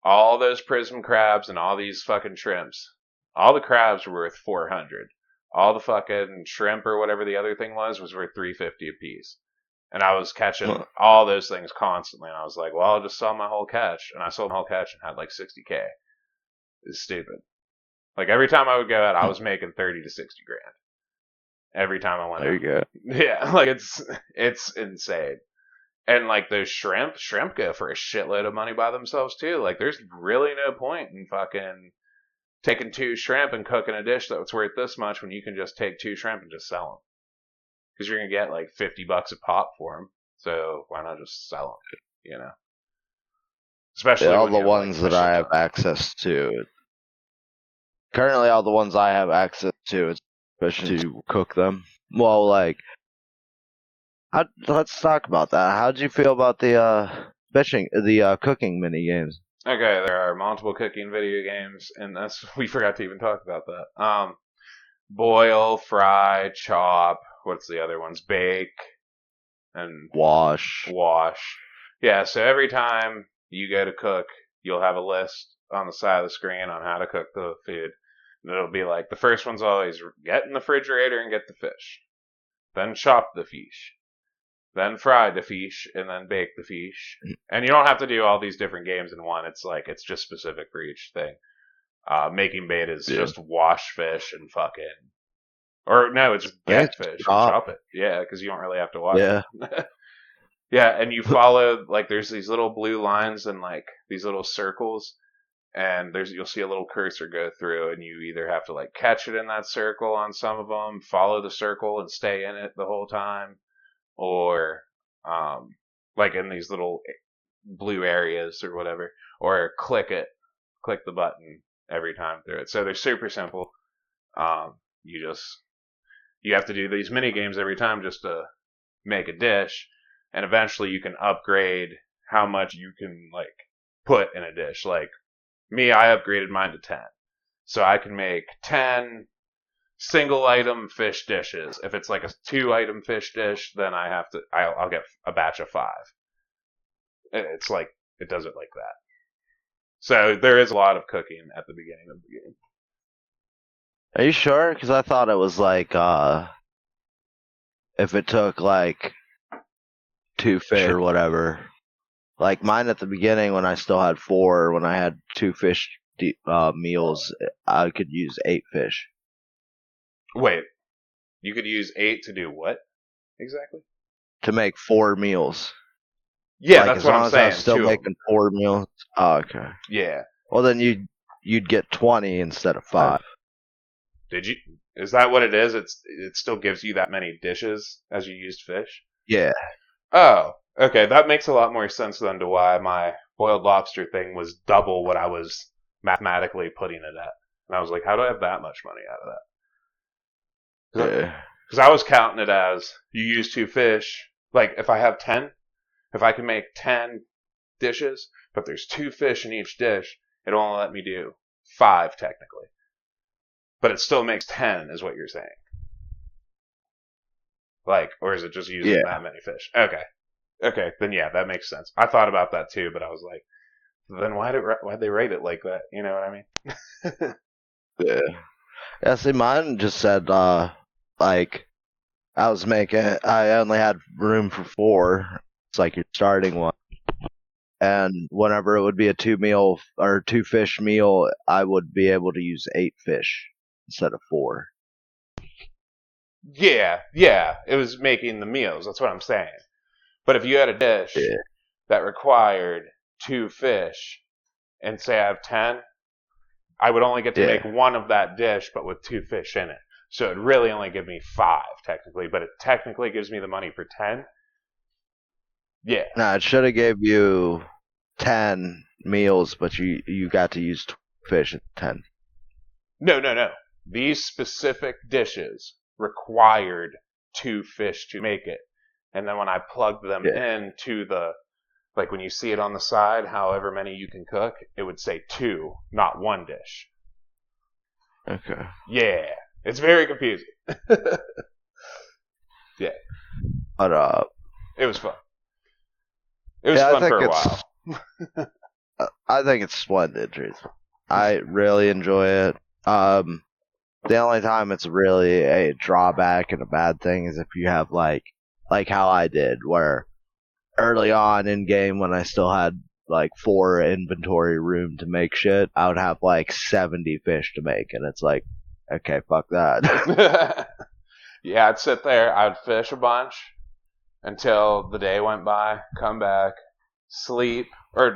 all those prism crabs and all these fucking shrimps. All the crabs were worth 400. All the fucking shrimp or whatever the other thing was worth 350 a piece. And I was catching all those things constantly. And I was like, well, I'll just sell my whole catch. And I sold my whole catch and had 60K. It's stupid. Every time I would go out, I was making 30 to 60 grand. Every time I went There out. you go. Yeah, it's insane. And those shrimp go for a shitload of money by themselves too. There's really no point in fucking taking 2 shrimp and cooking a dish that's worth this much when you can just take 2 shrimp and just sell them. Because you're gonna get $50 a pop for them. So why not just sell them? Especially all when the you're, ones that I have access to. Currently, all the ones I have access to is to cook them. Well, let's talk about that. How'd you feel about the cooking mini games? Okay, there are multiple cooking video games, and we forgot to even talk about that. Boil, fry, chop. What's the other ones? Bake and wash. Yeah, so every time you go to cook, you'll have a list on the side of the screen on how to cook the food. And it'll be the first one's always get in the refrigerator and get the fish. Then chop the fish. Then fry the fish, and then bake the fish. And you don't have to do all these different games in one. It's just specific for each thing. Making bait is just wash fish and fucking. Or no, it's just get fish and chop it. Yeah, because you don't really have to wash it. Yeah, and you follow there's these little blue lines and these little circles, and you'll see a little cursor go through, and you either have to catch it in that circle on some of them, follow the circle and stay in it the whole time, or like in these little blue areas or whatever, or click the button every time through it. So they're super simple. You have to do these mini games every time just to make a dish, and eventually you can upgrade how much you can like put in a dish. Like me, I upgraded mine to 10, so I can make 10 single item fish dishes. If it's like a 2-item fish dish, then I'll get a batch of 5. It's like it does it like that. So there is a lot of cooking at the beginning of the game. Are you sure? Because I thought it was like if it took like 2 fish or whatever. Like mine at the beginning when I still had 4, when I had 2 fish meals, I could use 8 fish. Wait, you could use 8 to do what exactly? To make 4 meals. Yeah, like, that's what I'm saying. I was still making 4 meals. Oh, okay. Yeah. Well, then you'd get 20 instead of 5. Did you? Is that what it is? It still gives you that many dishes as you used fish? Yeah. Oh, okay. That makes a lot more sense than to why my boiled lobster thing was double what I was mathematically putting it at. And I was like, how do I have that much money out of that? Yeah. Because I was counting it as you use 2 fish. Like if I have 10, if I can make 10 dishes, but there's 2 fish in each dish, it'll only let me do 5 technically. But it still makes 10, is what you're saying. Like, or is it just using that many fish? Okay, then yeah, that makes sense. I thought about that too, but I was like, then why'd they rate it like that? You know what I mean? Yeah. Yeah, see, mine just said, like, I only had room for 4. It's like your starting one. And whenever it would be a 2 fish meal, I would be able to use 8 fish instead of 4. Yeah, it was making the meals. That's what I'm saying. But if you had a dish that required 2 fish, and say I have 10, I would only get to make one of that dish, but with 2 fish in it. So it'd really only give me 5, technically. But it technically gives me the money for 10. Yeah. No, it should have gave you 10 meals, but you got to use fish at 10. No. These specific dishes required 2 fish to make it. And then when I plugged them into like when you see it on the side, however many you can cook, it would say 2, not 1 dish. Okay. Yeah. It's very confusing. Yeah. But, it was fun. It was fun for a while. I think it's splendid, truthfully. I really enjoy it. The only time it's really a drawback and a bad thing is if you have like how I did, where early on in game when I still had like 4 inventory room to make shit, I would have like 70 fish to make, and it's like, okay, fuck that. Yeah, I'd sit there, I'd fish a bunch until the day went by, come back, sleep, or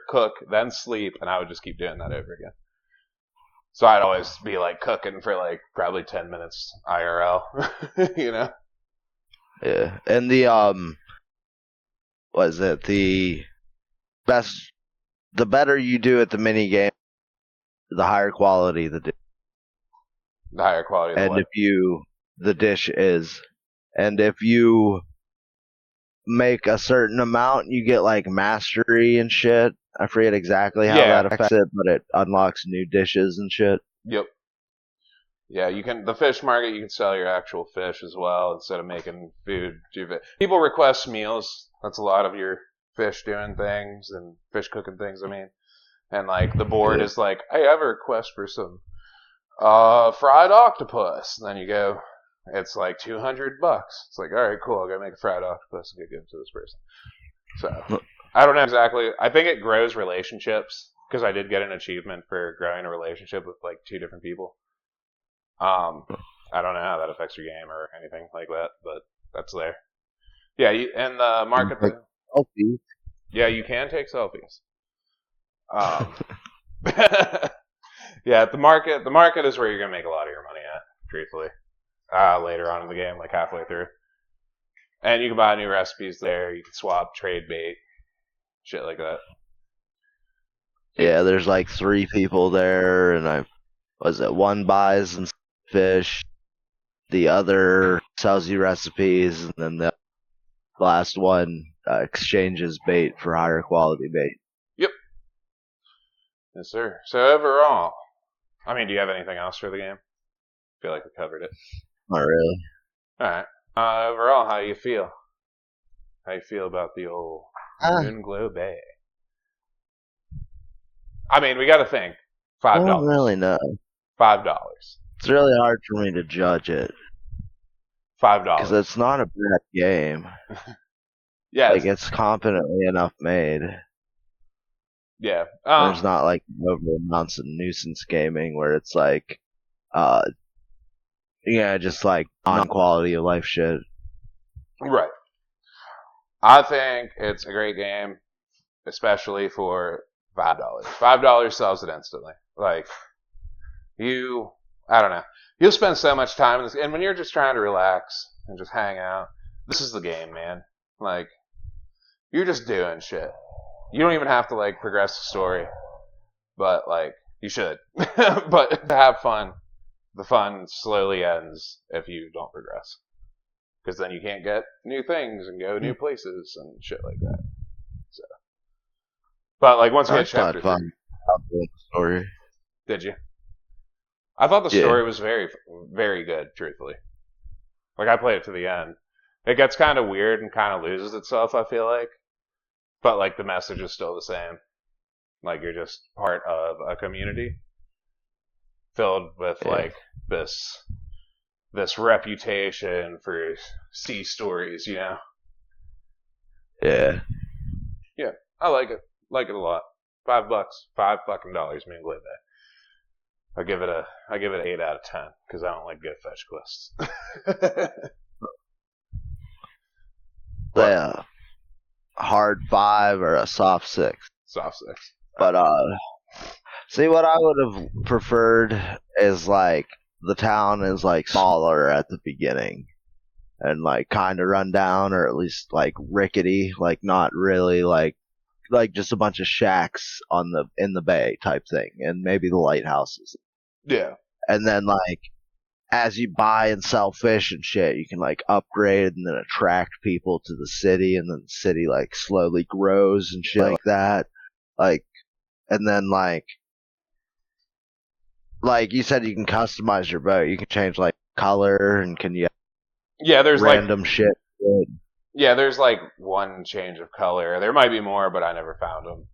cook, then sleep, and I would just keep doing that over again. So I'd always be like cooking for like probably 10 minutes IRL, you know? Yeah. And the better you do at the mini game, the higher quality the dish. The higher quality the dish is. And if you make a certain amount, you get like mastery and shit. I forget exactly how that affects it, but it unlocks new dishes and shit. Yep. Yeah, the fish market, you can sell your actual fish as well instead of making food. People request meals. That's a lot of your fish doing things and fish cooking things, I mean. And like the board is like, hey, I have a request for some fried octopus. And then you go, it's like $200. It's like, all right, cool, I'll go make a fried octopus and give it to this person. So I don't know exactly. I think it grows relationships because I did get an achievement for growing a relationship with like 2 different people. I don't know how that affects your game or anything like that, but that's there. Yeah, and the market. Selfies. Yeah, you can take selfies. Yeah, the market is where you're gonna make a lot of your money at, truthfully. Later on in the game, like halfway through. And you can buy new recipes there. You can swap, trade bait, shit like that. Yeah, there's like 3 people there, and one buys and fish, the other sells you recipes, and then the last one exchanges bait for higher quality bait. Yep. Yes, sir. So overall, I mean, do you have anything else for the game? I feel like we covered it. Not really. All right. Overall, how you feel? How you feel about the old Moonglow Bay? I mean, we got to think. $5. I don't really know. $5. It's really hard for me to judge it. $5. Because it's not a bad game. Yeah. Like, it's competently enough made. Yeah. There's not like over amounts of nuisance gaming where it's like, just like non-quality of life shit. Right. I think it's a great game, especially for $5. $5 sells it instantly. Like, I don't know. You'll spend so much time in this, and when you're just trying to relax and just hang out, this is the game, man. Like, you're just doing shit. You don't even have to, like, progress the story, but, like, you should. But to have fun, the fun slowly ends if you don't progress. Because then you can't get new things and go new places and shit like that. So, but, like, once you get chapter 3. Story. Did you? I thought the story was very, very good, truthfully. Like, I played it to the end. It gets kind of weird and kind of loses itself, I feel like. But, like, the message is still the same. Like, you're just part of a community filled with, like, this reputation for sea stories, you know? Yeah. Yeah, I like it. Like it a lot. $5. $5 fucking dollars, Moonglow Bay. I give it an 8 out of 10 because I don't like go fetch quests. Yeah, hard 5 or a soft 6. Soft 6. But see, what I would have preferred is like the town is like smaller at the beginning and like kind of run down, or at least like rickety, like not really like just a bunch of shacks in the bay type thing, and maybe the lighthouses. Yeah. And then like as you buy and sell fish and shit, you can like upgrade and then attract people to the city, and then the city like slowly grows and shit like that. Like, and then like you said, you can customize your boat. You can change like color, and there's random shit. Yeah, there's like one change of color. There might be more, but I never found them.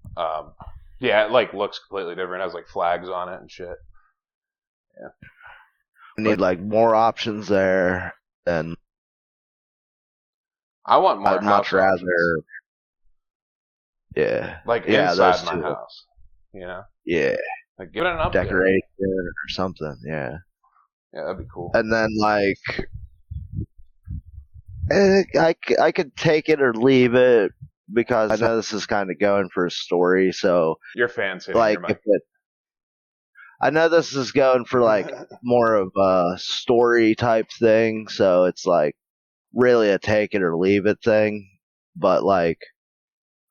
Yeah, it like looks completely different. It has like flags on it and shit. Yeah. You need like more options there, and I want more. I'd much rather. Yeah. Like inside my house, you know. Yeah. Like give it an upgrade. Decoration or something. Yeah. Yeah, that'd be cool. And then like, I could take it or leave it because I know this is kind of going for a story. So your fans like I know this is going for like more of a story type thing, so it's like really a take it or leave it thing. But like,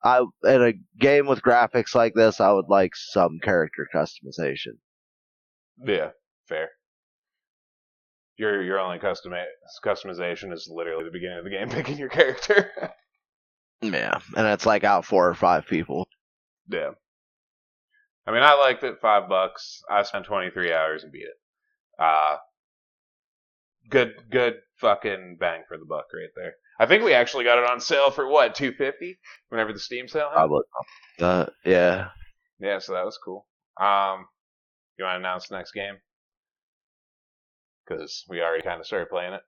in a game with graphics like this, I would like some character customization. Yeah, fair. Your only customization is literally the beginning of the game picking your character. Yeah, and it's like out 4 or 5 people. Yeah. I mean, I liked it. $5. I spent 23 hours and beat it. Good fucking bang for the buck right there. I think we actually got it on sale for what, $250? Whenever the Steam sale happened? Probably. Yeah. Yeah, so that was cool. You want to announce the next game? Because we already kind of started playing it.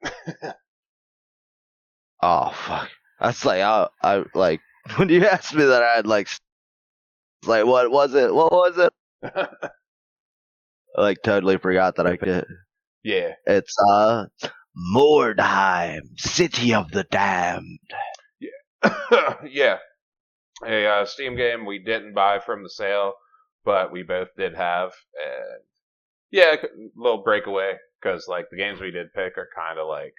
Oh fuck! That's like I like when you asked me that, I had like what was it? What was it? I like totally forgot that I could. Yeah. It's Mordheim, City of the Damned. Yeah. Yeah. A Steam game we didn't buy from the sale, but we both did have. And yeah, a little breakaway, because like the games we did pick are kind of like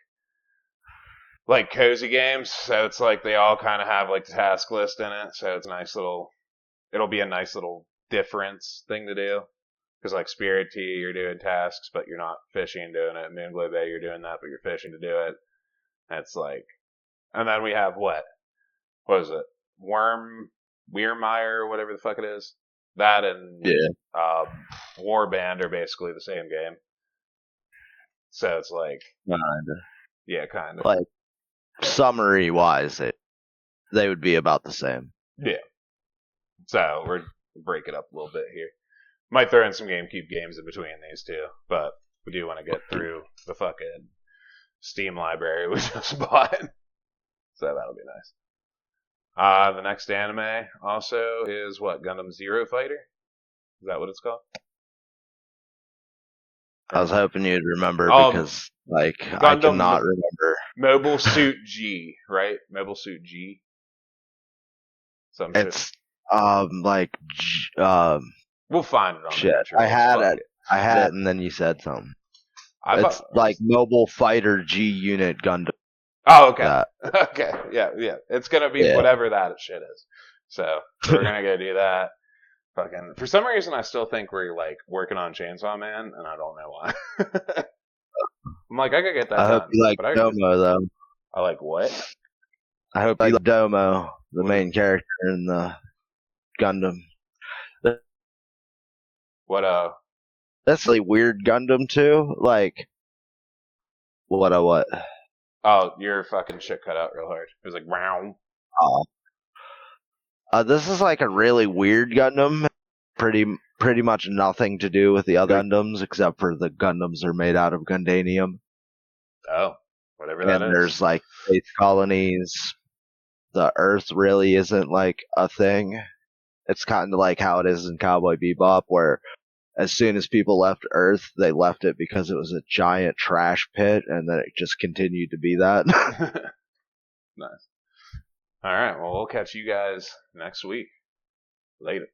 like cozy games. So it's like they all kind of have like the task list in it. So it's a nice little. It'll be a nice little difference thing to do. Because like Spirit Tea, you're doing tasks, but you're not fishing doing it. Moonglow Bay, you're doing that, but you're fishing to do it. And it's like, and then we have what? What is it? Weirmeyer, or whatever the fuck it is. That and Yeah. Warband are basically the same game. So it's like, Kinda. yeah, kind of. Like, summary wise, they would be about the same. Yeah. So we're break it up a little bit here. Might throw in some GameCube games in between these two, but we do want to get through the fucking Steam library we just bought. So that'll be nice. The next anime also is what? Gundam Zero Fighter? Is that what it's called? I was hoping you'd remember because, like, I cannot remember. Mobile Suit G, right? Mobile Suit G. It's we'll find it on shit. the I had it. I had it, and then you said something. It's like Mobile Fighter G Unit Gundam. Oh, okay. Okay, yeah. It's gonna be whatever that shit is. So we're gonna go do that. Fucking, for some reason, I still think we're like working on Chainsaw Man, and I don't know why. I'm like, I could get that. I hope you like Domo though. I like what? I hope you like Domo, the main character in the Gundam. What? That's really weird Gundam too. Like, what? Oh, your fucking shit cut out real hard. It was like, wow. This is like a really weird Gundam. Pretty much nothing to do with the other Gundams, except for the Gundams are made out of Gundanium. Oh, whatever that is. And there's like space colonies. The Earth really isn't like a thing. It's kind of like how it is in Cowboy Bebop, where as soon as people left Earth, they left it because it was a giant trash pit, and then it just continued to be that. Nice. All right, well, we'll catch you guys next week. Later.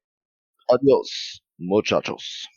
Adios, muchachos.